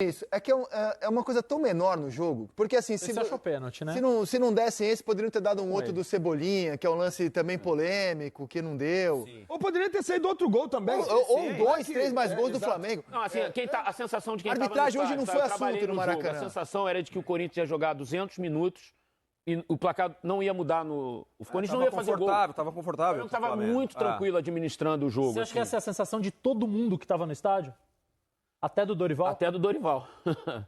Isso, é que é uma coisa tão menor no jogo, porque assim, Você achou pênalti, né? se não dessem esse, poderiam ter dado um outro do Cebolinha, que é um lance também polêmico, que não deu. Sim. Ou poderia ter saído outro gol também. Ou 2, 3 mais gols do Flamengo. Não, assim, a sensação de quem A estava arbitragem hoje não foi assunto no Maracanã. A sensação era de que o Corinthians ia jogar 200 minutos e o placar não ia mudar no... O Corinthians não ia fazer gol. Tava confortável. Estava muito tranquilo administrando o jogo. Você acha que essa é a sensação de todo mundo que estava no estádio? Até do Dorival? Até do Dorival.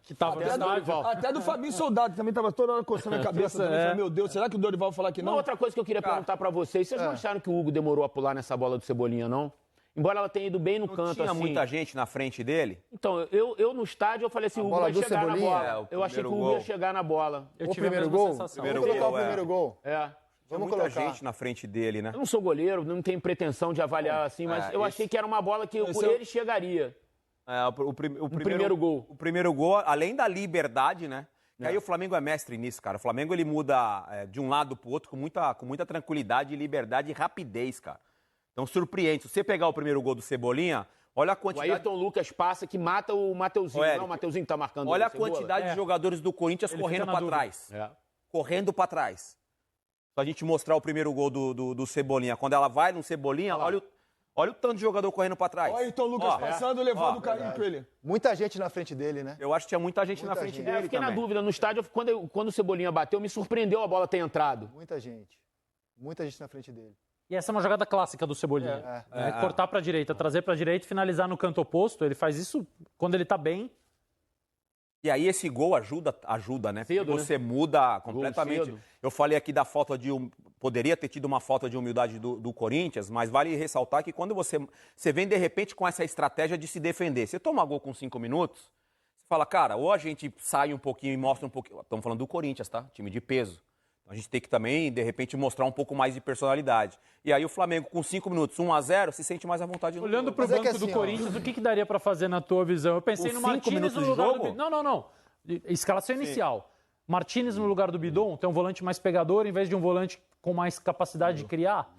Que estava no estádio. Até do Fabinho Soldado, que também estava toda hora coçando a cabeça. Também, falei, meu Deus, será que o Dorival vai falar que não? Uma outra coisa que eu queria perguntar pra vocês. Vocês não acharam que o Hugo demorou a pular nessa bola do Cebolinha, não? Embora ela tenha ido bem no canto, Tinha assim. muita gente na frente dele? Então, eu no estádio, eu falei assim, o Hugo bola vai do chegar na Cebolinha? bola. Eu achei que o Hugo gol. ia chegar na bola. Eu O tive a primeiro mesma gol? sensação. Primeiro Vamos colocar gol, o primeiro gol. É. Tinha Vamos muita colocar. gente na frente dele, né? Eu não sou goleiro, não tenho pretensão de avaliar assim, mas eu achei que era uma bola que ele chegaria. O primeiro gol. O primeiro gol, além da liberdade, né? E aí o Flamengo é mestre nisso, cara. O Flamengo ele muda de um lado pro outro com muita tranquilidade, liberdade e rapidez, cara. Então surpreende. Se você pegar o primeiro gol do Cebolinha, olha a O quantidade. Ayrton Lucas passa que mata o Mateuzinho. Érico, Não, o Mateuzinho tá marcando Olha o a Cebola. quantidade de jogadores do Corinthians Ele correndo fica na pra dúvida. trás. É. Correndo pra trás. Pra gente mostrar o primeiro gol do Cebolinha. Quando ela vai no Cebolinha, olha o tanto de jogador correndo pra trás. Olha o Ayrton Lucas passando, levando o carinho com ele. Muita gente na frente dele, né? Eu acho que tinha muita gente na Muita frente gente. dele Eu fiquei também. na dúvida. No estádio, quando o Cebolinha bateu, me surpreendeu a bola ter entrado. Muita gente. Muita gente na frente dele. E essa é uma jogada clássica do Cebolinha. Cortar para a direita, trazer para a direita e finalizar no canto oposto. Ele faz isso quando ele está bem. E aí esse gol ajuda, né? Cedo, Porque você muda Gol completamente. cedo. Eu falei aqui da falta de... Poderia ter tido uma falta de humildade do Corinthians, mas vale ressaltar que quando você vem, de repente, com essa estratégia de se defender, você toma gol com 5 minutos, você fala, cara, ou a gente sai um pouquinho e mostra um pouquinho... Estamos falando do Corinthians, tá? Time de peso. Então a gente tem que também, de repente, mostrar um pouco mais de personalidade. E aí o Flamengo, com 5 minutos, 1-0, se sente mais à vontade no Olhando jogo. para o Mas é banco que assim, do ó, Corinthians, o que daria para fazer na tua visão? Eu pensei Com no 5 Martínez minutos no de lugar jogo? do... Não. Escalação inicial. Martínez no lugar do Bidon, tem um volante mais pegador em vez de um volante com mais capacidade de criar.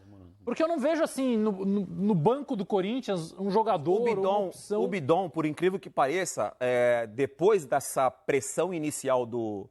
Porque eu não vejo assim, no banco do Corinthians, um jogador, uma opção... O Bidon, por incrível que pareça, depois dessa pressão inicial do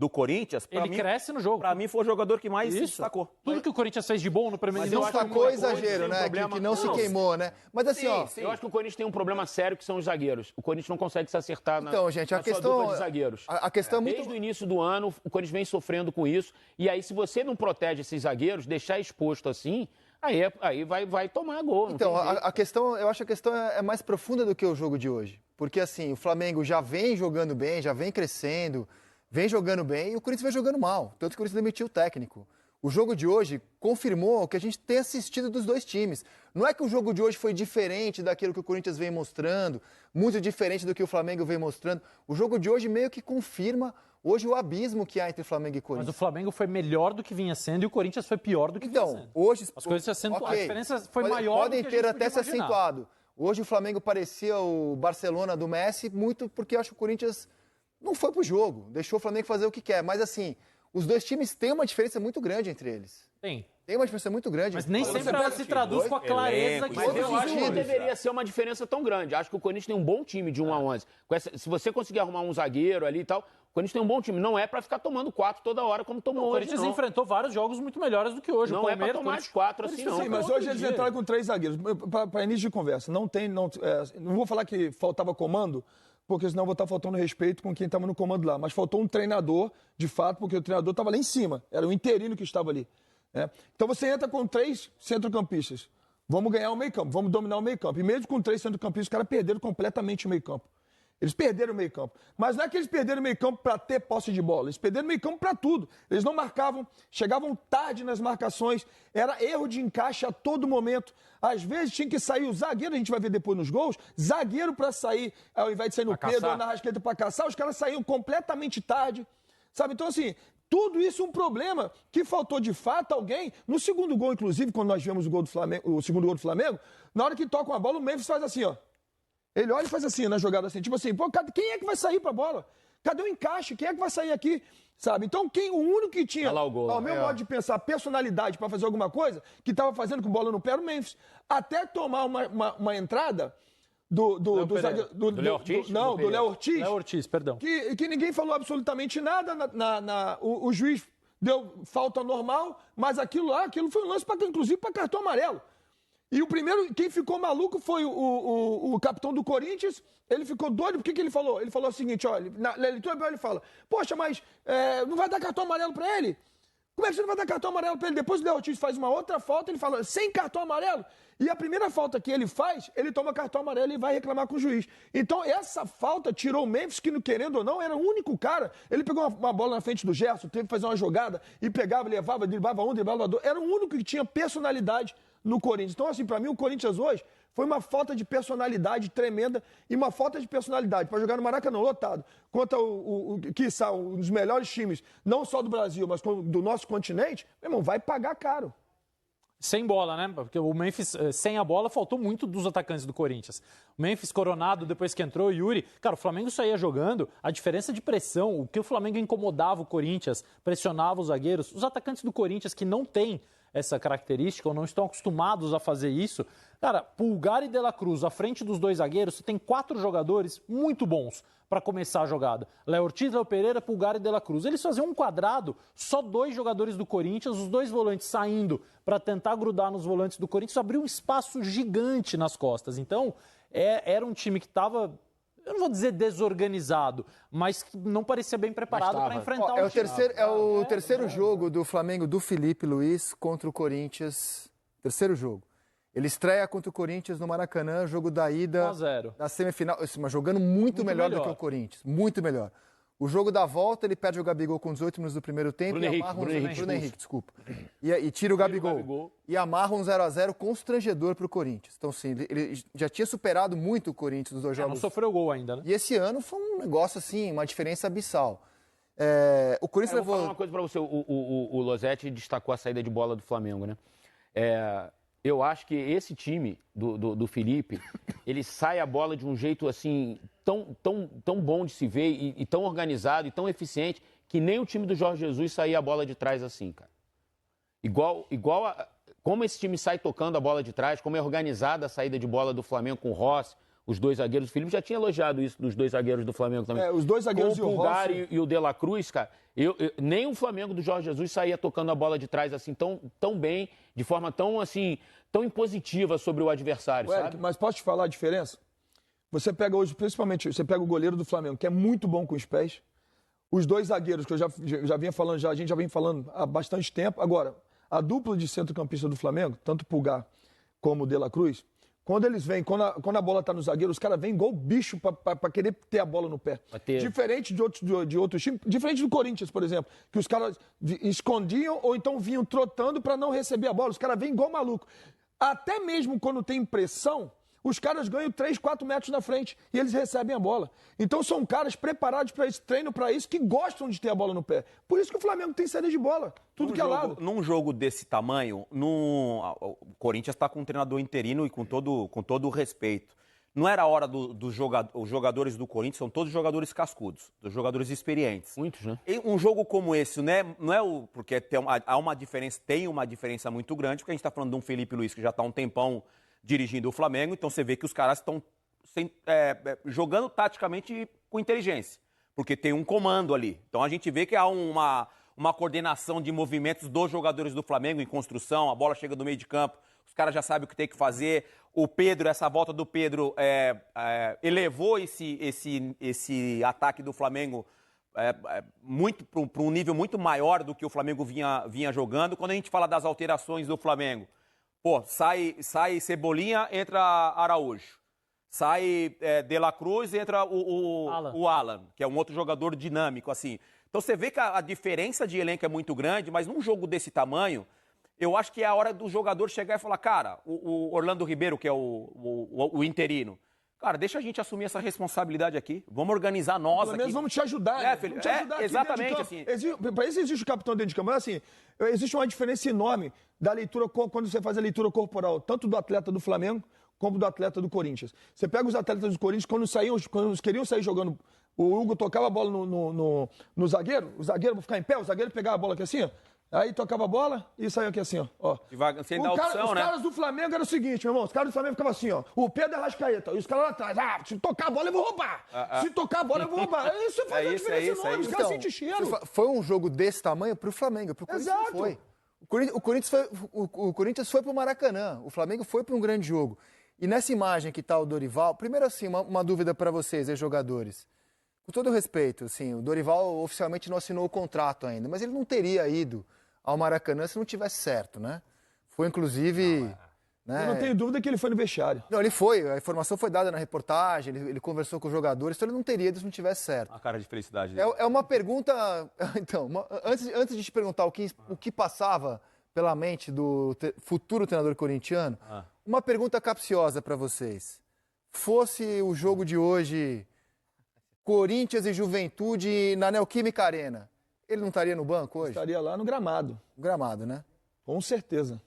Corinthians... Ele cresce no jogo. Pra mim foi o jogador que mais se destacou. Tudo que o Corinthians fez de bom no primeiro Mas tempo... destacou exagero, tem um né? problema- Que não se Não, queimou, né? Mas assim, ó... Eu acho que o Corinthians tem um problema sério que são os zagueiros. O Corinthians não consegue se acertar na, Então, gente, a na sua questão- dupla de zagueiros. a questão é muito... Desde o início do ano, o Corinthians vem sofrendo com isso. E aí, se você não protege esses zagueiros, deixar exposto assim, aí vai tomar gol. não Então, tem jeito. a questão, eu acho que a questão é mais profunda do que o jogo de hoje. Porque, assim, o Flamengo já vem jogando bem, já vem crescendo, vem jogando bem, e o Corinthians vem jogando mal. Tanto que o Corinthians demitiu o técnico. O jogo de hoje confirmou o que a gente tem assistido dos dois times. Não é que o jogo de hoje foi diferente daquilo que o Corinthians vem mostrando, muito diferente do que o Flamengo vem mostrando. O jogo de hoje meio que confirma hoje o abismo que há entre Flamengo e Mas Corinthians. o Flamengo foi melhor do que vinha sendo e o Corinthians foi pior do que vinha Então, sendo. hoje... As coisas se acentuaram. Ok. A diferença foi Podem- maior Podem do que a ter gente até se podia imaginar. acentuado. Hoje o Flamengo parecia o Barcelona do Messi, muito porque eu acho que o Corinthians não foi pro jogo, deixou o Flamengo fazer o que quer. Mas assim, os dois times têm uma diferença muito grande entre eles. Tem. Tem uma diferença muito grande. Mas nem sempre ela se traduz com a clareza elenco, que Mas você eu acho que não viu. deveria ser uma diferença tão grande. Acho que o Corinthians tem um bom time de 1 a 11. Se você conseguir arrumar um zagueiro ali e tal, o Corinthians tem um bom time. Não é pra ficar tomando 4 toda hora como tomou O hoje, Corinthians não. enfrentou vários jogos muito melhores do que hoje. Não o é pra Palmeiras, tomar Corinthians- as 4 assim, não. Sim, mas Outro hoje eles dia. entraram com 3 zagueiros. Para início de conversa, não vou falar que faltava comando, porque senão eu vou estar faltando respeito com quem estava no comando lá. Mas faltou um treinador, de fato, porque o treinador estava lá em cima. Era o interino que estava ali. Né? Então você entra com 3 centrocampistas. Vamos ganhar o meio-campo, vamos dominar o meio-campo. E mesmo com 3 centrocampistas, os caras perderam completamente o meio-campo. Eles perderam o meio-campo. Mas não é que eles perderam o meio-campo para ter posse de bola. Eles perderam o meio-campo para tudo. Eles não marcavam, chegavam tarde nas marcações. Era erro de encaixe a todo momento. Às vezes tinha que sair o zagueiro, a gente vai ver depois nos gols, zagueiro para sair, ao invés de sair no Pra Pedro caçar. ou na Arrascaeta para caçar, os caras saíam completamente tarde. Sabe? Então, assim, tudo isso é um problema que faltou de fato alguém. No segundo gol, inclusive, quando nós vemos o segundo gol do Flamengo, na hora que toca uma bola, o Memphis faz assim, ó. Ele olha e faz assim, na jogada assim, tipo assim, pô, quem é que vai sair pra bola? Cadê o encaixe? Quem é que vai sair aqui? Sabe? Então, o único que tinha, Olha lá o gol, ao meu modo de pensar, personalidade pra fazer alguma coisa, que tava fazendo com bola no pé, era o Memphis. Até tomar uma entrada do Pereira. zagueiro. Do Léo Ortiz? Não, do Léo Ortiz. Léo Ortiz, perdão. Que ninguém falou absolutamente nada. O juiz deu falta normal, mas aquilo foi um lance, inclusive, para cartão amarelo. E o primeiro, quem ficou maluco foi o capitão do Corinthians. Ele ficou doido. Por que ele falou? Ele falou o seguinte, olha, na leitura ele fala, poxa, mas não vai dar cartão amarelo para ele? Como é que você não vai dar cartão amarelo para ele? Depois o Léo Ortiz faz uma outra falta, ele fala, sem cartão amarelo. E a primeira falta que ele faz, ele toma cartão amarelo e vai reclamar com o juiz. Então, essa falta tirou o Memphis, que, querendo ou não, era o único cara. Ele pegou uma bola na frente do Gerson, teve que fazer uma jogada e pegava, levava, driblava um, driblava dois. Era o único que tinha personalidade no Corinthians. Então, assim, para mim, o Corinthians hoje foi uma falta de personalidade tremenda e uma falta de personalidade para jogar no Maracanã lotado contra quiçá, um dos melhores times, não só do Brasil, mas do nosso continente. Meu irmão, vai pagar caro. Sem bola, né? Porque o Memphis, sem a bola, faltou muito dos atacantes do Corinthians. O Memphis coronado, depois que entrou o Yuri. Cara, o Flamengo saía jogando, a diferença de pressão, o que o Flamengo incomodava o Corinthians, pressionava os zagueiros. Os atacantes do Corinthians que não têm essa característica ou não estão acostumados a fazer isso. Cara, Pulgar e De La Cruz, à frente dos dois zagueiros, você tem 4 jogadores muito bons para começar a jogada. Léo Ortiz, Léo Pereira, Pulgar e De La Cruz. Eles faziam um quadrado, só 2 jogadores do Corinthians, os 2 volantes saindo para tentar grudar nos volantes do Corinthians, abriu um espaço gigante nas costas. Então, era um time que estava, eu não vou dizer desorganizado, mas que não parecia bem preparado para enfrentar É o o terceiro jogo do Flamengo do Felipe Luiz contra o Corinthians. Terceiro jogo. Ele estreia contra o Corinthians no Maracanã, jogo da ida 1-0. da semifinal, mas jogando muito melhor do que o Corinthians, muito melhor. O jogo da volta, ele perde o Gabigol com 18 minutos do primeiro tempo Bruno e Henrique, amarra Bruno Henrique, desculpa. E tira o Gabigol. E amarra um 0-0 constrangedor para o Corinthians. Então, sim, ele já tinha superado muito o Corinthians nos 2 jogos. Não sofreu gol ainda, né? E esse ano foi um negócio assim, uma diferença abissal. O Corinthians Eu vou levou... falar uma coisa pra você. O Losetti destacou a saída de bola do Flamengo, né? Eu acho que esse time do Felipe, ele sai a bola de um jeito assim, tão bom de se ver e tão organizado e tão eficiente, que nem o time do Jorge Jesus saía a bola de trás assim, cara. Como esse time sai tocando a bola de trás, como é organizada a saída de bola do Flamengo com o Rossi, os 2 zagueiros. O Felipe já tinha elogiado isso dos 2 zagueiros do Flamengo também. Os 2 zagueiros com o Pulgar Rossi... e o De La Cruz, cara, nem o Flamengo do Jorge Jesus saía tocando a bola de trás assim tão bem, de forma tão impositiva sobre o adversário, Eric, sabe? mas posso te falar a diferença? Você pega hoje, principalmente, você pega o goleiro do Flamengo, que é muito bom com os pés. Os 2 zagueiros, que eu já vinha falando, a gente já vem falando há bastante tempo. Agora, a dupla de centrocampista do Flamengo, tanto o Pulgar como o De La Cruz, quando eles vêm, quando a bola tá no zagueiro, os caras vêm igual bicho pra querer ter a bola no pé. Diferente de outros times, diferente do Corinthians, por exemplo, que os caras escondiam ou então vinham trotando pra não receber a bola. Os caras vêm igual maluco. Até mesmo quando tem pressão, os caras ganham 3, 4 metros na frente e eles recebem a bola. Então são caras preparados para isso, treinam para isso, que gostam de ter a bola no pé. Por isso que o Flamengo tem saída de bola, tudo que é lado. Num jogo desse tamanho, o Corinthians está com um treinador interino e com todo o respeito. Não era a hora dos jogadores do Corinthians, são todos jogadores cascudos, dos jogadores experientes. Muitos, né? E um jogo como esse, né, não é porque tem uma diferença muito grande, porque a gente está falando de um Felipe Luiz que já está há um tempão dirigindo o Flamengo, então você vê que os caras estão jogando taticamente com inteligência, porque tem um comando ali. Então a gente vê que há uma coordenação de movimentos dos jogadores do Flamengo em construção, a bola chega do meio de campo, os caras já sabem o que tem que fazer. O Pedro, essa volta do Pedro elevou esse ataque do Flamengo muito para um nível muito maior do que o Flamengo vinha jogando. Quando a gente fala das alterações do Flamengo, sai Cebolinha, entra Araújo. Sai De La Cruz, entra o Alan, que é um outro jogador dinâmico, assim. Então você vê que a diferença de elenco é muito grande, mas num jogo desse tamanho, eu acho que é a hora do jogador chegar e falar, cara, o Orlando Ribeiro, que é o interino, cara, deixa a gente assumir essa responsabilidade aqui. Vamos organizar nós Pelo menos aqui. vamos te ajudar. Filho, vamos te ajudar aqui exatamente dentro de assim. campo. Para isso existe o capitão dentro de campo. Mas, assim, existe uma diferença enorme da leitura, quando você faz a leitura corporal, tanto do atleta do Flamengo como do atleta do Corinthians. Você pega os atletas do Corinthians, quando queriam sair jogando, o Hugo tocava a bola no zagueiro, o zagueiro vai ficar em pé, o zagueiro pegava a bola aqui assim, ó, Aí tocava a bola e saía aqui assim, ó. Sem dar opção, os né? caras do Flamengo era o seguinte, meu irmão. Os caras do Flamengo ficavam assim, ó. O Pedro Arrascaeta. E os caras lá atrás. Se tocar a bola, eu vou roubar. Se tocar a bola, eu vou roubar. Isso faz a diferença enorme. Os caras sentem cheiro. Foi um jogo desse tamanho pro Flamengo. Pro Corinthians não Exato. foi. O Corinthians foi pro Maracanã. O Flamengo foi para um grande jogo. E nessa imagem que tá o Dorival... Primeiro, assim, uma dúvida para vocês, jogadores. Com todo respeito, assim, o Dorival oficialmente não assinou o contrato ainda, mas ele não teria ido ao Maracanã se não tivesse certo, né? Foi, inclusive... né? Eu não tenho dúvida que ele foi no vestiário. Não, ele foi. A informação foi dada na reportagem, ele conversou com os jogadores, então ele não teria ido se não tivesse certo. A cara de felicidade dele. É uma pergunta... Então, antes de te perguntar o que passava pela mente do futuro treinador corintiano, uma pergunta capciosa para vocês. Fosse o jogo de hoje, Corinthians e Juventude na Neoquímica Arena, ele não estaria no banco hoje? Estaria lá no gramado. No gramado, né? Com certeza.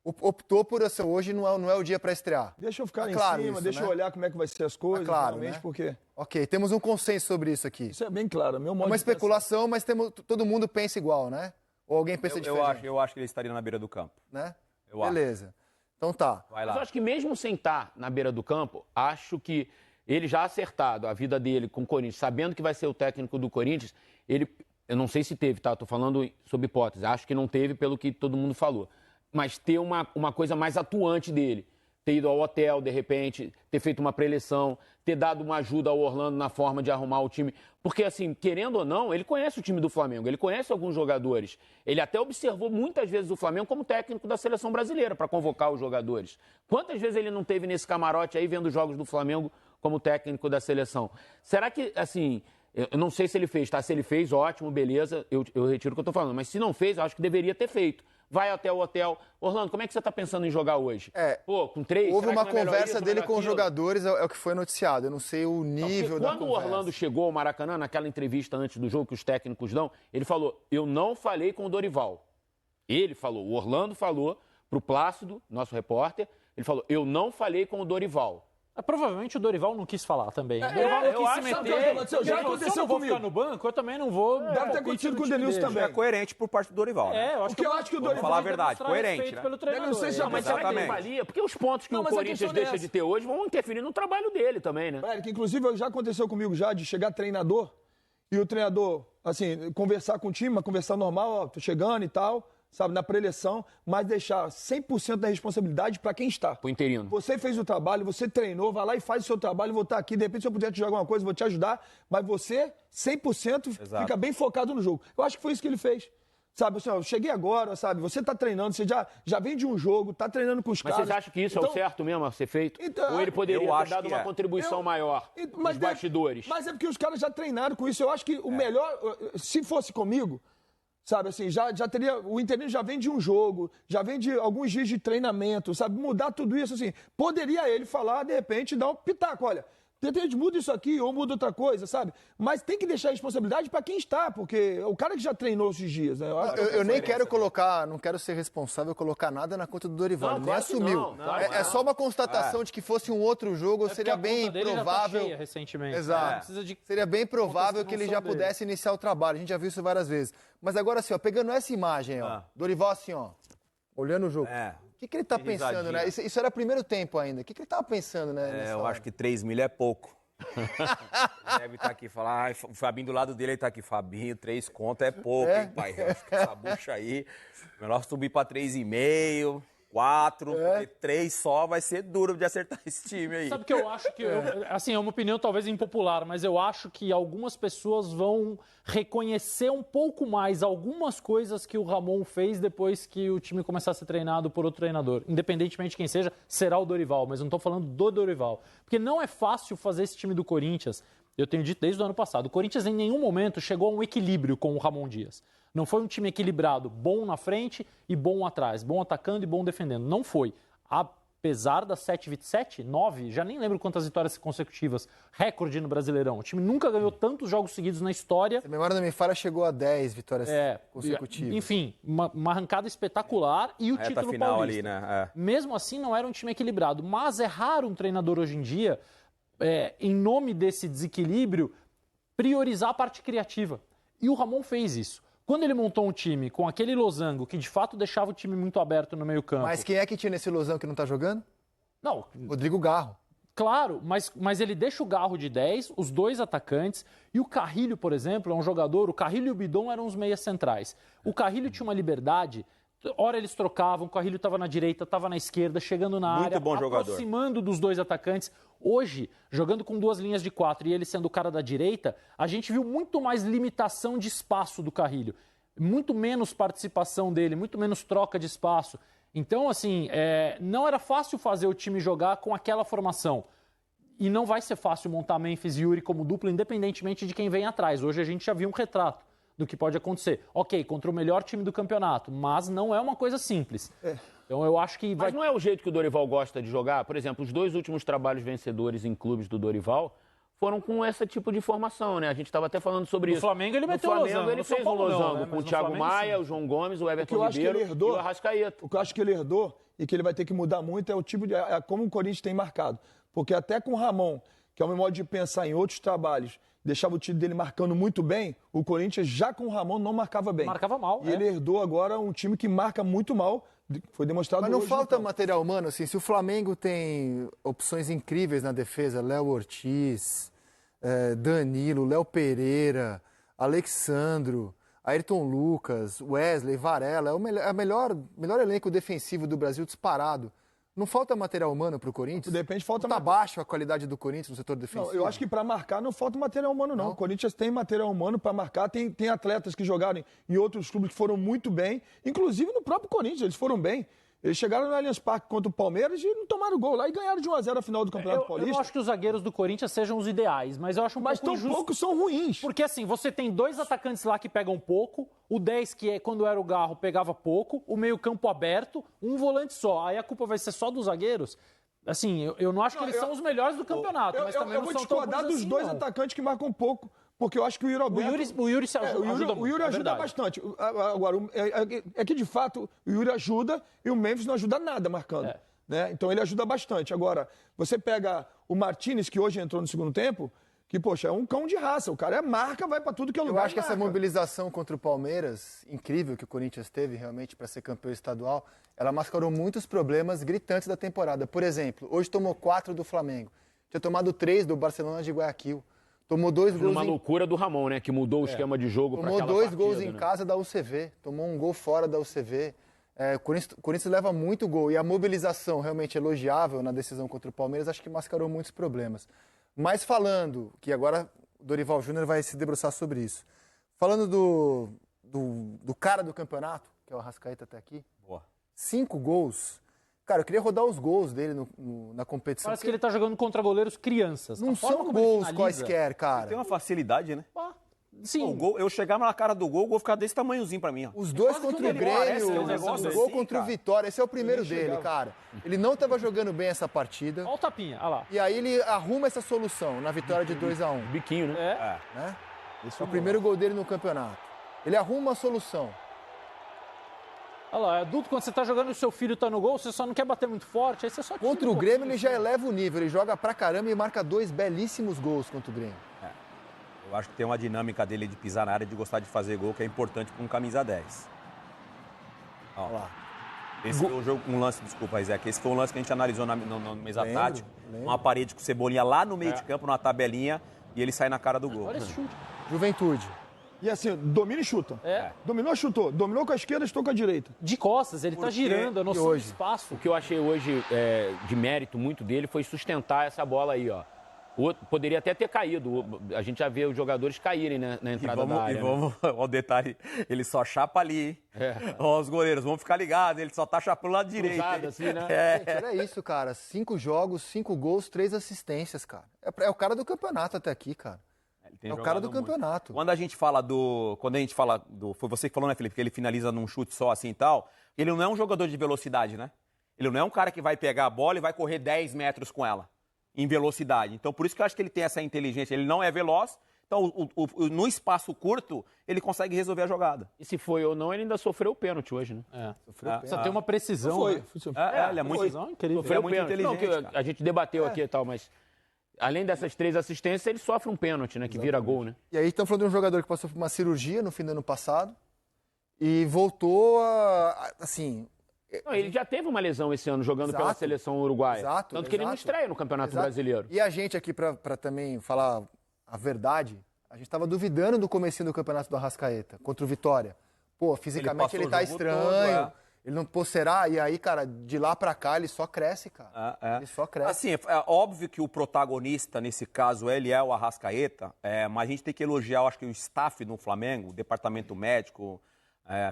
Optou por assim, hoje não é o dia para estrear. Deixa eu ficar Tá em claro cima, isso, deixa né? eu olhar como é que vai ser as coisas, Tá claro, realmente, né? porque Ok, temos um consenso sobre isso aqui. isso é bem claro. Meu modo É uma de pensar. especulação, mas todo mundo pensa igual, né? Ou alguém pensa diferente? Eu acho que ele estaria na beira do campo. Né? Eu acho. Beleza. Então tá. Vai Mas eu lá. acho que mesmo sem estar na beira do campo, acho que ele já acertado a vida dele com o Corinthians, sabendo que vai ser o técnico do Corinthians, eu não sei se teve, tá? Tô falando sob hipótese. Acho que não teve pelo que todo mundo falou. Mas ter uma coisa mais atuante dele. Ter ido ao hotel, de repente, ter feito uma preleção, ter dado uma ajuda ao Orlando na forma de arrumar o time. Porque, assim, querendo ou não, ele conhece o time do Flamengo, ele conhece alguns jogadores. Ele até observou muitas vezes o Flamengo como técnico da seleção brasileira para convocar os jogadores. Quantas vezes ele não teve nesse camarote aí vendo os jogos do Flamengo como técnico da seleção? Será que, assim, eu não sei se ele fez, tá? Se ele fez, ótimo, beleza, eu retiro o que eu tô falando. Mas se não fez, eu acho que deveria ter feito. Vai até o hotel. Orlando, como é que você tá pensando em jogar hoje? Pô, com 3? Houve será uma que não é melhor conversa isso, dele melhor com os aquilo? jogadores, é o que foi noticiado. Eu não sei o nível da Quando o conversa. Orlando chegou ao Maracanã, naquela entrevista antes do jogo que os técnicos dão, ele falou, eu não falei com o Dorival. Ele falou, o Orlando falou pro Plácido, nosso repórter, ele falou, eu não falei com o Dorival. Provavelmente o Dorival não quis falar também. O Dorival não eu quis acho se que meter. sabe o que aconteceu? Já Ele falou, se eu aconteceu não vou comigo. ficar no banco, eu também não vou... Deve ter palpite acontecido no com o time Denilson dele. também. É coerente por parte do Dorival, né? Eu acho Porque eu acho que o Dorival... falar a verdade, demonstrar coerente, respeito né? pelo treinador. Eu não sei se já Mas será que ele Exatamente. valia? Porque os pontos que Não, o mas a Corinthians questão deixa é essa. de ter hoje vão interferir no trabalho dele também, né? Que inclusive já aconteceu comigo já, de chegar treinador e o treinador, assim, conversar com o time, mas conversar normal, ó, tô chegando e tal, sabe, na preleção, mas deixar 100% da responsabilidade para quem está. Pro interino. Você fez o trabalho, você treinou, vai lá e faz o seu trabalho, vou estar aqui, de repente se eu puder te jogar alguma coisa, vou te ajudar, mas você 100% Exato. fica bem focado no jogo. Eu acho que foi isso que ele fez. Sabe, assim, ó, eu cheguei agora, sabe, você tá treinando, você já vem de um jogo, tá treinando com os Mas caras. vocês acham que isso é o certo mesmo a ser feito? Então, Ou ele poderia eu ter acho dado que uma é. contribuição maior nos bastidores? Mas é porque os caras já treinaram com isso. Eu acho que o melhor, se fosse comigo, sabe, assim, já teria. O interino já vem de um jogo, já vem de alguns dias de treinamento, sabe? Mudar tudo isso, assim. Poderia ele falar, de repente, dar um pitaco, olha. De repente muda isso aqui ou muda outra coisa, sabe? Mas tem que deixar a responsabilidade para quem está, porque o cara que já treinou esses dias, né? Eu nem quero colocar, não quero ser responsável colocar nada na conta do Dorival. Não, Ele claro nem que assumiu. não, não, É só uma constatação de que fosse um outro jogo, seria Porque a bem conta dele já tá provável. cheia recentemente. Exato. Precisa de... Seria bem provável que ele já dele. pudesse iniciar o trabalho. A gente já viu isso várias vezes. Mas agora, assim, ó, pegando essa imagem, ó, Dorival assim, ó, olhando o jogo. O que ele tá pensando, né? Isso era primeiro tempo ainda. O que ele tava pensando, né? nessa Eu hora? acho que 3 mil é pouco. Deve estar aqui e falar, o Fabinho do lado dele, ele tá aqui, Fabinho, 3 conto é pouco, hein, pai? Eu acho que essa bucha aí, melhor subir pra 3,5, 4, porque 3 só vai ser duro de acertar esse time aí. Sabe que eu acho que, assim, é uma opinião talvez impopular, mas eu acho que algumas pessoas vão reconhecer um pouco mais algumas coisas que o Ramon fez depois que o time começar a ser treinado por outro treinador. Independentemente de quem seja, será o Dorival, mas não estou falando do Dorival. Porque não é fácil fazer esse time do Corinthians, eu tenho dito desde o ano passado, o Corinthians em nenhum momento chegou a um equilíbrio com o Ramon Dias. Não foi um time equilibrado, bom na frente e bom atrás, bom atacando e bom defendendo. Não foi. Apesar das 9, já nem lembro quantas vitórias consecutivas, recorde no Brasileirão. O time nunca ganhou tantos jogos seguidos na história. Se a memória não me falha, chegou a 10 vitórias consecutivas. Enfim, uma arrancada espetacular e o título final paulista. ali, né? Mesmo assim, não era um time equilibrado. Mas é raro um treinador hoje em dia, em nome desse desequilíbrio, priorizar a parte criativa. E o Ramon fez isso. Quando ele montou um time com aquele losango, que de fato deixava o time muito aberto no meio campo... Mas quem é que tinha nesse losango que não tá jogando? Não, Rodrigo Garro. claro, mas ele deixa o Garro de 10, os dois atacantes, e o Carrilho, por exemplo, é um jogador... O Carrilho e o Bidon eram os meias centrais. O Carrilho tinha uma liberdade... Hora eles trocavam, o Carrilho estava na direita, estava na esquerda, chegando na Muito área, bom jogador. aproximando dos dois atacantes. Hoje, jogando com 2 linhas de 4 e ele sendo o cara da direita, a gente viu muito mais limitação de espaço do Carrilho. Muito menos participação dele, muito menos troca de espaço. Então, assim, não era fácil fazer o time jogar com aquela formação. E não vai ser fácil montar Memphis e Yuri como dupla, independentemente de quem vem atrás. Hoje a gente já viu um retrato do que pode acontecer. Ok, contra o melhor time do campeonato, mas não é uma coisa simples. Então eu acho que vai... Mas não é o jeito que o Dorival gosta de jogar? Por exemplo, os 2 últimos trabalhos vencedores em clubes do Dorival foram com esse tipo de formação, né? A gente estava até falando sobre isso. No Flamengo ele meteu o losango. Flamengo ele No São fez um Paulo não, losango né? com Mas o no Thiago Flamengo, Maia, sim. o João Gomes, o O que Everton eu acho que Ribeiro ele herdou, e o Arrascaeta. O que eu acho que ele herdou e que ele vai ter que mudar muito é o tipo de. É como o Corinthians tem marcado. Porque até com o Ramon, que é o meu modo de pensar em outros trabalhos, deixava o time dele marcando muito bem, o Corinthians já com o Ramon não marcava bem. Marcava mal, E ele herdou agora um time que marca muito mal. Foi demonstrado Mas não hoje, falta então. material humano, assim, se o Flamengo tem opções incríveis na defesa, Léo Ortiz, Danilo, Léo Pereira, Alexandro, Ayrton Lucas, Wesley, Varela, é o melhor elenco defensivo do Brasil disparado. Não falta material humano para o Corinthians? De repente falta Tá baixo a qualidade do Corinthians no setor defensivo? Não, eu acho que para marcar não falta material humano, não. O Corinthians tem material humano para marcar, tem atletas que jogaram em outros clubes que foram muito bem, inclusive no próprio Corinthians, eles foram bem. Eles chegaram no Allianz Parque contra o Palmeiras e não tomaram gol lá e ganharam de 1-0 a final do Campeonato Eu Paulista. não acho que os zagueiros do Corinthians sejam os ideais, mas eu acho um Mas pouco tão injusto. poucos são ruins. Porque assim, você tem 2 atacantes lá que pegam pouco, o 10 que quando era o Garro pegava pouco, o meio-campo aberto, um volante só. Aí a culpa vai ser só dos zagueiros? Assim, eu não acho que eles são os melhores do campeonato, mas também eu não vou são tão discordar bons dos assim, 2 não. atacantes que marcam pouco, porque eu acho que o Yuri Alberto... O Yuri se ajuda muito, o Yuri é ajuda verdade. bastante. Agora, é que de fato o Yuri ajuda e o Memphis não ajuda nada marcando. Né? Então ele ajuda bastante. Agora, você pega o Martinez, que hoje entrou no segundo tempo, que, poxa, é um cão de raça. O cara marca, vai pra tudo que é lugar. Eu acho que essa marca. mobilização contra o Palmeiras, incrível que o Corinthians teve realmente para ser campeão estadual, ela mascarou muitos problemas gritantes da temporada. Por exemplo, hoje tomou 4 do Flamengo. Tinha tomado 3 do Barcelona de Guayaquil. Tomou 2 gols Uma loucura do Ramon, né? Que mudou o esquema de jogo para Tomou aquela 2 partida, gols em né? casa da UCV. Tomou um gol fora da UCV. O Corinthians leva muito gol. E a mobilização realmente elogiável na decisão contra o Palmeiras, acho que mascarou muitos problemas. Mas falando, que agora o Dorival Júnior vai se debruçar sobre isso. Falando do cara do campeonato, que é o Arrascaeta até aqui. Boa. 5 gols. Cara, eu queria rodar os gols dele na competição. Parece que ele tá jogando contra goleiros crianças. Não A forma são como ele gols finaliza- quaisquer, Tem cara. uma facilidade, né? Sim, O gol, eu chegava na cara do gol ficava desse tamanhozinho pra mim, ó. Os dois Quase contra que o ele parece, Grêmio, um negócio o gol assim, contra o cara. Vitória, esse é o primeiro Ele dele, chegava. cara. Ele não estava jogando bem essa partida. olha o tapinha, olha lá. E aí ele arruma essa solução na vitória de 2-1. Biquinho, né? É. Né? Esse é o primeiro gol dele no campeonato. Ele arruma uma solução. Olha lá, é adulto, quando você tá jogando e o seu filho tá no gol, você só não quer bater muito forte, aí você só tira Contra um o Grêmio pouquinho, ele já assim. eleva o nível, ele joga pra caramba e marca 2 belíssimos gols contra o Grêmio. Eu acho que tem uma dinâmica dele de pisar na área, de gostar de fazer gol, que é importante para um camisa 10. Ó, Olha lá. esse foi o jogo, um lance, desculpa, Isaac, esse foi um lance que a gente analisou no mesa Lembro, tática. lembro. Uma parede com Cebolinha lá no meio de campo, numa tabelinha, e ele sai na cara do gol. Olha esse chute. Juventude. E assim, domina e chuta. Dominou, chutou. Dominou com a esquerda, estou com a direita. De costas, ele tá girando, a noção de hoje? espaço. O que eu achei hoje de mérito muito dele foi sustentar essa bola aí, ó. O outro poderia até ter caído. A gente já vê os jogadores caírem, né, na entrada da área. E vamos, ó, o detalhe, ele só chapa ali. Ó, os goleiros, vamos ficar ligados, ele só tá chapando lá direito. Cruzado, hein? assim, né? Gente, era isso, cara. 5 jogos, 5 gols, 3 assistências, cara. É o cara do campeonato até aqui, cara. Ele tem É o cara jogado do muito. campeonato. Quando a gente fala do... Foi você que falou, né, Felipe? Que ele finaliza num chute só assim e tal. Ele não é um jogador de velocidade, né? Ele não é um cara que vai pegar a bola e vai correr 10 metros com ela, em velocidade. Então, por isso que eu acho que ele tem essa inteligência. Ele não é veloz, então, no espaço curto, ele consegue resolver a jogada. E se foi ou não, ele ainda sofreu o pênalti hoje, né? Precisa ter uma precisão. Foi. né? Ele é muito... Precisão incrível. Ele é muito pênalti. Não, inteligente, que cara. a gente debateu aqui e tal, mas além dessas 3 assistências, ele sofre um pênalti, né? Que vira gol, né? E aí estamos falando de um jogador que passou por uma cirurgia no fim do ano passado. e voltou assim... Não, ele já teve uma lesão esse ano jogando pela Exato. seleção uruguaia. Exato, Tanto que ele não exato. estreia no Campeonato Exato. Brasileiro. E a gente aqui, para também falar a verdade, a gente estava duvidando do comecinho do Campeonato do Arrascaeta, contra o Vitória. Pô, fisicamente ele tá o jogo estranho, todo, ele não, pô, será? E aí, cara, de lá pra cá ele só cresce, cara. Ele só cresce. Assim, é óbvio que o protagonista, nesse caso, ele é o Arrascaeta, mas a gente tem que elogiar, eu acho que o staff no Flamengo, o departamento médico,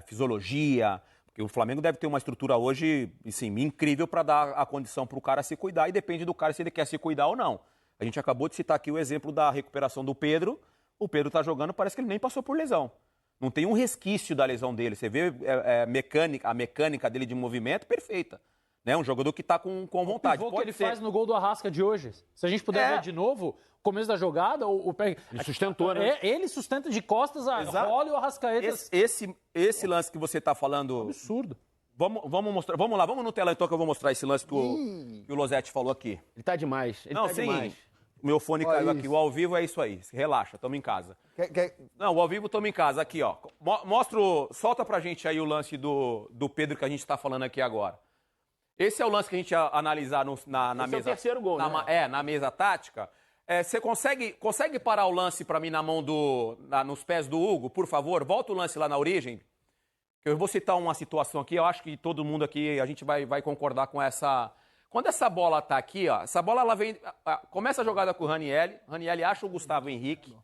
fisiologia, porque o Flamengo deve ter uma estrutura hoje, assim, incrível para dar a condição para o cara se cuidar, e depende do cara se ele quer se cuidar ou não. A gente acabou de citar aqui o exemplo da recuperação do Pedro. O Pedro tá jogando, parece que ele nem passou por lesão. Não tem um resquício da lesão dele. Você vê a mecânica dele de movimento perfeita. Né? Um jogador que está com vontade. O pivô que ele faz no gol do Arrasca de hoje. Se a gente puder ver de novo, começo da jogada, Ele sustentou, né? Ele sustenta de costas a rola e o Arrascaeta... Esse lance que você está falando... Absurdo. Vamos mostrar. Vamos lá, vamos no telão então que eu vou mostrar esse lance que o Losetti falou aqui. Ele tá demais. Ele tá demais. O meu fone Olha caiu isso. aqui. O ao vivo é isso aí. Relaxa, estamos em casa. Quer- Não, o ao vivo estamos em casa. Aqui, ó. Solta pra gente aí o lance do Pedro que a gente está falando aqui agora. Esse é o lance que a gente ia analisar na Esse é o mesa. terceiro gol, né? Na mesa tática. Você consegue parar o lance pra mim na mão nos pés do Hugo, por favor? Volta o lance lá na origem. Eu vou citar uma situação aqui, eu acho que todo mundo aqui, a gente vai concordar com essa... Quando essa bola tá aqui, ó, essa bola ela vem... Começa a jogada com o Ranieri acha o Gustavo Henrique,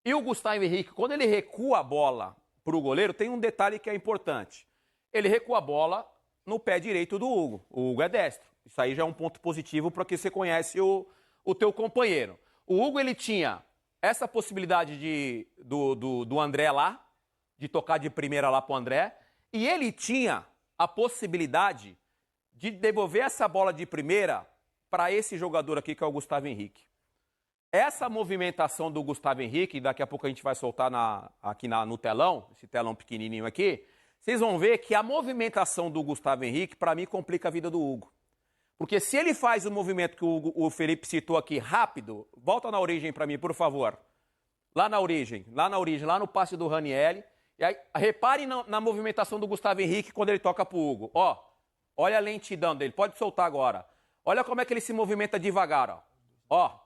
e o Gustavo Henrique, quando ele recua a bola pro goleiro, tem um detalhe que é importante. Ele recua a bola no pé direito do Hugo. O Hugo é destro. Isso aí já é um ponto positivo porque você conhece o teu companheiro. O Hugo, ele tinha essa possibilidade do André lá, de tocar de primeira lá pro André, e ele tinha a possibilidade de devolver essa bola de primeira para esse jogador aqui, que é o Gustavo Henrique. Essa movimentação do Gustavo Henrique, daqui a pouco a gente vai soltar no telão, esse telão pequenininho aqui, vocês vão ver que a movimentação do Gustavo Henrique, para mim, complica a vida do Hugo. Porque se ele faz o movimento que o Felipe citou aqui rápido, volta na origem para mim, por favor. Lá na origem, lá no passe do Ranieri. E aí, reparem na movimentação do Gustavo Henrique quando ele toca pro Hugo. Ó, olha a lentidão dele, pode soltar agora. Olha como é que ele se movimenta devagar, ó.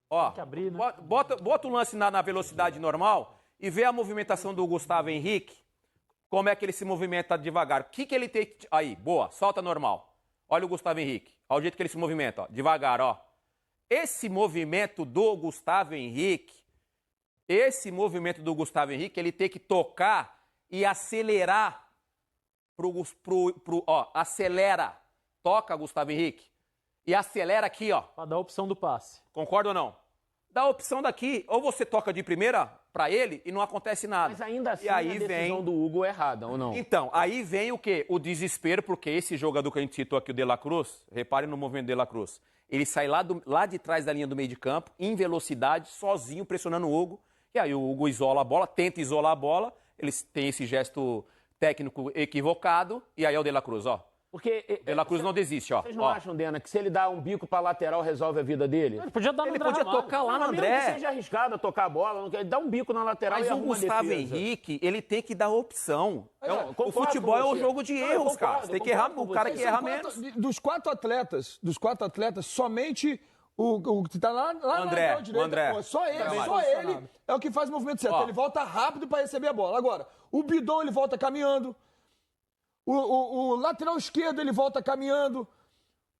Ó, que abrir, né? bota o lance na velocidade normal e vê a movimentação do Gustavo Henrique, como é que ele se movimenta devagar. O que ele tem que... Aí, boa, solta normal. Olha o Gustavo Henrique, olha o jeito que ele se movimenta, ó, devagar, ó. Esse movimento do Gustavo Henrique, ele tem que tocar e acelerar acelera. Toca, Gustavo Henrique. E acelera aqui, ó. Pra dar a opção do passe. Concorda ou não? Dá a opção daqui, ou você toca de primeira pra ele e não acontece nada. Mas ainda assim e aí a decisão do Hugo é errada, ou não? Então, aí vem o quê? O desespero, porque esse jogador que a gente citou aqui, o De La Cruz, reparem no movimento do De La Cruz, ele sai lá de trás da linha do meio de campo, em velocidade, sozinho, pressionando o Hugo, e aí o Hugo isola a bola, tenta isolar a bola, eles têm esse gesto técnico equivocado, e aí é o De La Cruz, ó. Porque De La Cruz não desiste, ó. Vocês não acham, Dena, que se ele dá um bico pra lateral resolve a vida dele? Ele podia dar no Ele André podia Ramalho. tocar lá no Não, mesmo que André. seja arriscado a tocar a bola, não quer, dá um bico na lateral Mas e o arruma a Gustavo defesa. Henrique, ele tem que dar opção. Não, O concordo futebol com é um você. jogo de Não, eu erros, concordo, cara. Você tem que errar, concordo o cara com que você. erra menos. Dos quatro atletas, somente o que tá lá na André, lateral direita, o André. pô, só Trabalho. ele é o que faz o movimento certo. Ó. Ele volta rápido para receber a bola. Agora, o Bidon ele volta caminhando. O lateral esquerdo ele volta caminhando.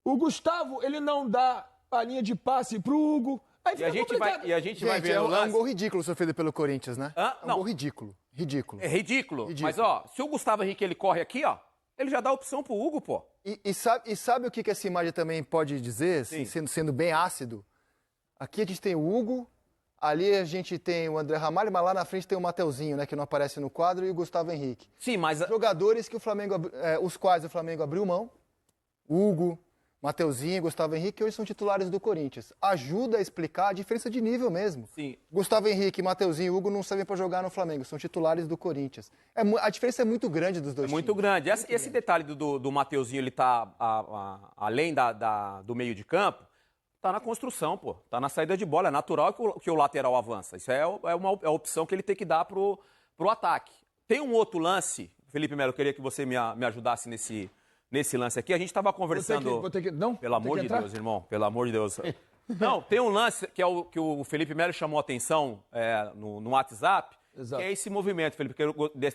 O Gustavo ele não dá a linha de passe pro Hugo. Aí E fica a gente complicado. vai ver é no um lance. gol ridículo sofrido pelo Corinthians, né? Hã? É um Não. gol ridículo. Ridículo. É ridículo. Ridículo. Mas, ó, se o Gustavo Henrique ele corre aqui, ó, ele já dá opção pro Hugo, pô. E sabe o que essa imagem também pode dizer, assim, sendo bem ácido? Aqui a gente tem o Hugo, ali a gente tem o André Ramalho, mas lá na frente tem o Mateuzinho, né, que não aparece no quadro, e o Gustavo Henrique. Sim, mas Jogadores que os quais o Flamengo abriu mão, Hugo, Mateuzinho, Gustavo Henrique, hoje são titulares do Corinthians. Ajuda a explicar a diferença de nível mesmo. Sim. Gustavo Henrique, Mateuzinho e Hugo não servem para jogar no Flamengo, são titulares do Corinthians. A diferença é muito grande dos dois é muito times. grande. Esse detalhe do Mateuzinho, ele tá além do meio de campo, tá na construção, pô. Tá na saída de bola. É natural que o lateral avança. Isso é a opção que ele tem que dar pro ataque. Tem um outro lance, Felipe Melo, eu queria que você me ajudasse nesse lance aqui. A gente estava conversando... Não? Pelo amor de Deus, irmão, pelo amor de Deus. Não, tem um lance que o Felipe Melo chamou a atenção no WhatsApp, Exato. que é esse movimento, Felipe.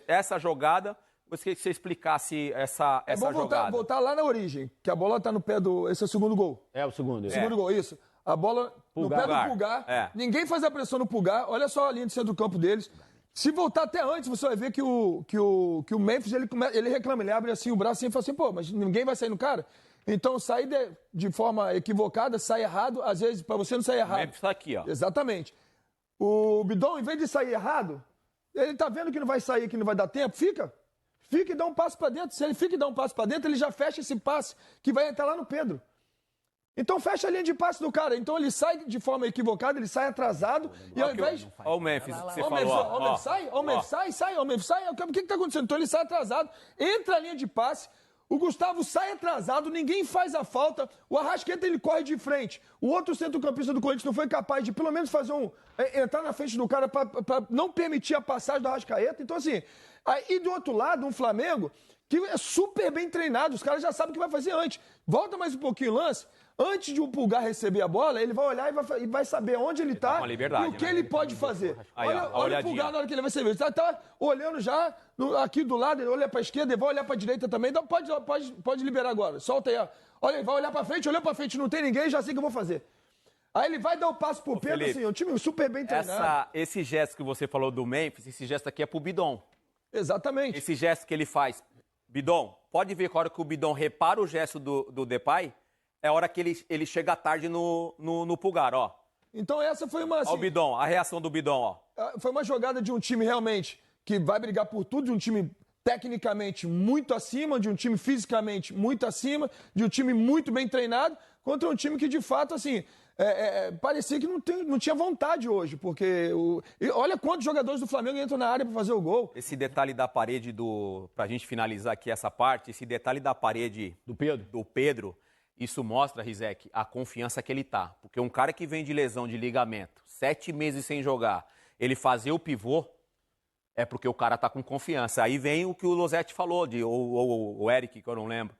Essa jogada, eu gostaria que você explicasse essa jogada. Voltar lá na origem, que a bola está no pé do... Esse é o segundo gol. É o segundo. Segundo gol, isso. A bola no pé do Pulgar. Ninguém faz a pressão no Pulgar. Olha só a linha de centro do campo deles. Se voltar até antes, você vai ver que o Memphis, ele reclama, ele abre assim o braço assim, e fala assim, pô, mas ninguém vai sair no cara? Então, sair de forma equivocada, sai errado, às vezes, para você não sair errado. O Memphis tá aqui, ó. Exatamente. O Bidon, em vez de sair errado, ele tá vendo que não vai sair, que não vai dar tempo, fica e dá um passo para dentro. Se ele fica e dá um passo para dentro, ele já fecha esse passe que vai entrar lá no Pedro. Então fecha a linha de passe do cara. Então ele sai de forma equivocada, ele sai atrasado. E ao invés. Olha o Memphis que você falou. O Memphis sai. O que está acontecendo? Então ele sai atrasado, entra a linha de passe. O Gustavo sai atrasado, ninguém faz a falta. O Arrascaeta ele corre de frente. O outro centrocampista do Corinthians não foi capaz de pelo menos fazer entrar na frente do cara para não permitir a passagem do Arrascaeta. Então assim, aí do outro lado, um Flamengo que é super bem treinado, os caras já sabem o que vai fazer antes. Volta mais um pouquinho o lance. Antes de o Pulgar receber a bola, ele vai olhar e vai saber onde ele está e o que ele pode fazer. Olha o Pulgar na hora que ele vai receber. Ele está olhando já aqui do lado, ele olha para a esquerda, ele vai olhar para a direita também. Então pode liberar agora. Solta aí. Ó. Olha, ele vai olhar para frente, olhou para frente, não tem ninguém, já sei o que eu vou fazer. Aí ele vai dar o passo pro Pedro, Felipe, assim, um time super bem treinado. Esse gesto que você falou do Memphis, esse gesto aqui é pro Bidon. Exatamente. Esse gesto que ele faz. Bidon, pode ver que a hora que o Bidon repara o gesto do Depay, é a hora que ele chega tarde no Pulgar, ó. Então essa foi uma... Assim, ó o Bidon, a reação do Bidon, ó. Foi uma jogada de um time realmente que vai brigar por tudo, de um time tecnicamente muito acima, de um time fisicamente muito acima, de um time muito bem treinado, contra um time que de fato, assim, parecia que não tinha vontade hoje, porque olha quantos jogadores do Flamengo entram na área para fazer o gol. Esse detalhe da parede pra gente finalizar aqui essa parte, esse detalhe da parede do Pedro, isso mostra, Rizek, a confiança que ele tá. Porque um cara que vem de lesão de ligamento, 7 meses sem jogar, ele fazer o pivô, é porque o cara tá com confiança. Aí vem o que o Losetti falou, ou o Eric, que eu não lembro,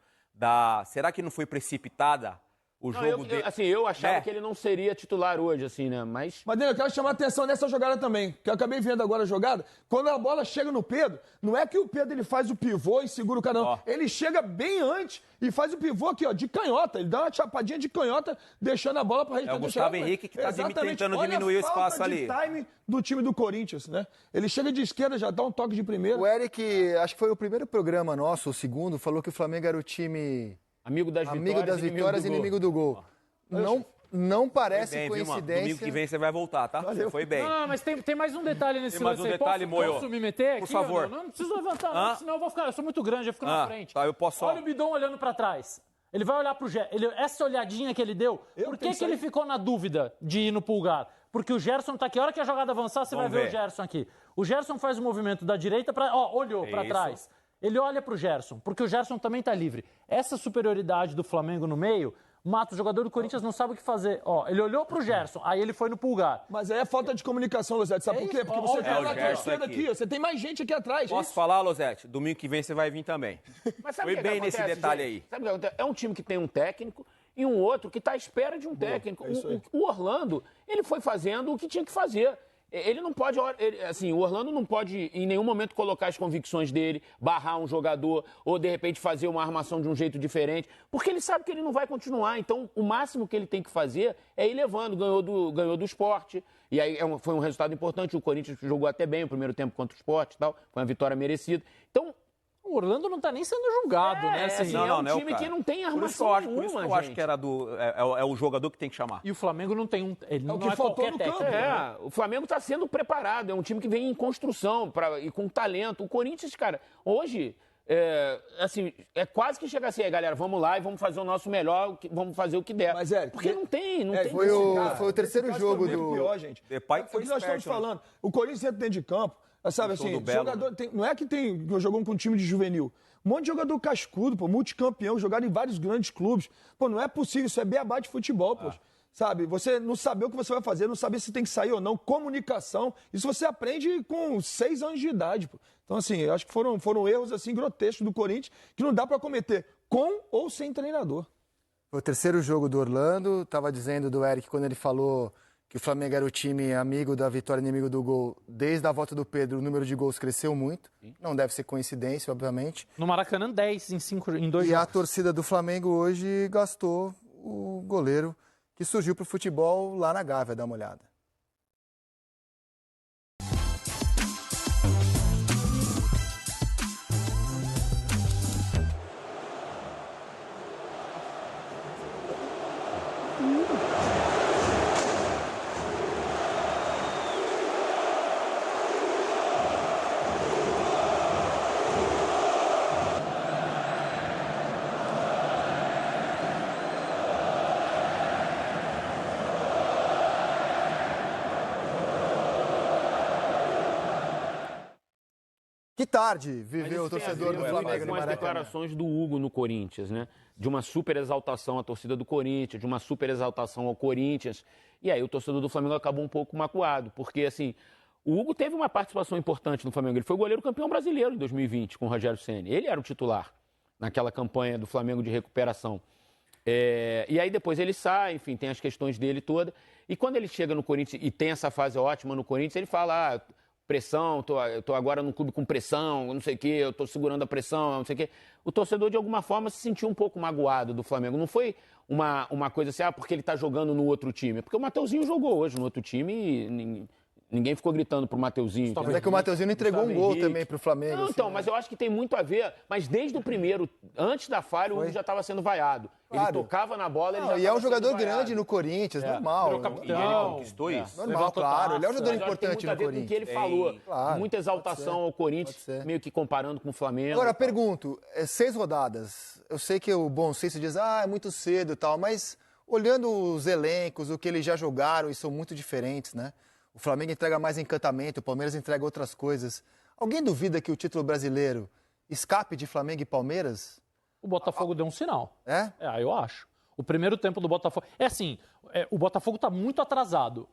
será que não foi precipitada o jogo dele? Eu achava que ele não seria titular hoje, assim, né? Mas Daniel, eu quero chamar a atenção nessa jogada também, que eu acabei vendo agora a jogada. Quando a bola chega no Pedro, não é que o Pedro ele faz o pivô e segura o cara, não. Ele chega bem antes e faz o pivô aqui, ó, de canhota. Ele dá uma chapadinha de canhota, deixando a bola para o Gustavo Henrique que tá tentando diminuir o espaço ali. Olha a falta de time do time do Corinthians, né? Ele chega de esquerda, já dá um toque de primeira. O Eric, acho que foi o primeiro programa nosso, o segundo, falou que o Flamengo era o time... Amigo das vitórias e inimigo do gol. Não parece bem, coincidência. Domingo que vem você vai voltar, tá? Você foi bem. Não, mas tem mais um detalhe nesse lance aí. Posso me meter aqui? Por favor. Não preciso levantar, não, senão eu vou ficar... Eu sou muito grande, eu fico na frente. Tá, eu posso... Olha o Bidon olhando pra trás. Ele vai olhar pro Gerson. Essa olhadinha que ele deu, por que ele ficou na dúvida de ir no Pulgar? Porque o Gerson tá aqui. A hora que a jogada avançar, você vai ver o Gerson aqui. O Gerson faz o movimento da direita para... olhou pra trás. Ele olha pro Gerson, porque o Gerson também tá livre. Essa superioridade do Flamengo no meio... Mata, o jogador do Corinthians não sabe o que fazer. Ele olhou pro Gerson, aí ele foi no Pulgar. Mas aí é falta de comunicação, Losetti. Sabe por quê? Porque você tem uma esquerda aqui, você tem mais gente aqui atrás. Posso falar, Losetti? Domingo que vem você vai vir também. Mas sabe foi bem nesse detalhe aí. Sabe o que acontece? É um time que tem um técnico e um outro que está à espera de um técnico. O Orlando, ele foi fazendo o que tinha que fazer. Ele não pode, o Orlando não pode em nenhum momento colocar as convicções dele, barrar um jogador ou de repente fazer uma armação de um jeito diferente, porque ele sabe que ele não vai continuar. Então, o máximo que ele tem que fazer é ir levando. Ganhou do Sport, e aí foi um resultado importante. O Corinthians jogou até bem o primeiro tempo contra o Sport e tal, foi uma vitória merecida. Então, o Orlando não tá nem sendo julgado, né? Assim, é um time que não tem armação nenhuma, por isso que eu acho que era o jogador que tem que chamar. E o Flamengo não tem ele não que faltou no técnico. campo. O Flamengo está sendo preparado, é um time que vem em construção e com talento. O Corinthians, cara, hoje... é quase que chega assim, galera, vamos lá e vamos fazer o nosso melhor, vamos fazer o que der. Mas, Eric, porque não tem foi o terceiro jogo do... Pior, gente. Depay foi o que nós estamos falando. O Corinthians entra dentro de campo, sabe assim, jogador, não é que jogou com um time de juvenil. Um monte de jogador cascudo, multicampeão, jogado em vários grandes clubes. Não é possível, isso é beabá de futebol, sabe? Você não saber o que você vai fazer, não saber se tem que sair ou não, comunicação. Isso você aprende com 6 anos de idade, pô. Então, assim, eu acho que foram erros, assim, grotescos do Corinthians, que não dá para cometer com ou sem treinador. Foi o terceiro jogo do Orlando, estava dizendo do Eric quando ele falou que o Flamengo era o time amigo da vitória, inimigo do gol. Desde a volta do Pedro, o número de gols cresceu muito. Não deve ser coincidência, obviamente. No Maracanã, 10 em 2 E a jogos. torcida do Flamengo hoje gastou o goleiro que surgiu para o futebol lá na Gávea. Dá uma olhada. Que tarde viveu o torcedor do Flamengo no com as Maracanã. declarações do Hugo no Corinthians, né? De uma super exaltação à torcida do Corinthians, de uma super exaltação ao Corinthians. E aí o torcedor do Flamengo acabou um pouco magoado, porque assim, o Hugo teve uma participação importante no Flamengo. Ele foi o goleiro campeão brasileiro em 2020 com o Rogério Ceni. Ele era o titular naquela campanha do Flamengo de recuperação. E aí depois ele sai, enfim, tem as questões dele toda. E quando ele chega no Corinthians e tem essa fase ótima no Corinthians, ele fala... pressão, eu tô agora num clube com pressão, não sei o quê, eu tô segurando a pressão, não sei o quê. O torcedor, de alguma forma, se sentiu um pouco magoado do Flamengo. Não foi uma coisa assim, porque ele tá jogando no outro time. Porque o Mateuzinho jogou hoje no outro time e ninguém ficou gritando pro Mateuzinho. Mas é que o Mateuzinho não entregou um gol também pro Flamengo. Não, assim, então, né? mas eu acho que tem muito a ver. Mas desde o primeiro, antes da falha, o Hugo já estava sendo vaiado. Claro. Ele tocava na bola, ele Não, já e é um tava jogador sendo vaiado. grande no Corinthians, normal. Virou E ele capitão. conquistou isso. Normal, Levantou claro. Ele é um taça. jogador Mas eu acho que tem importante muito a no ver com o que ele Corinthians. falou. Claro, Muita exaltação ao Corinthians, pode ser. meio que comparando com o Flamengo. Agora, pergunto, 6 rodadas. Eu sei que o bom senso diz, é muito cedo e tal, mas olhando os elencos, o que eles já jogaram, e são muito diferentes, né? O Flamengo entrega mais encantamento, o Palmeiras entrega outras coisas. Alguém duvida que o título brasileiro escape de Flamengo e Palmeiras? O Botafogo deu um sinal. É? Eu acho. O primeiro tempo do Botafogo... É assim, o Botafogo está muito atrasado.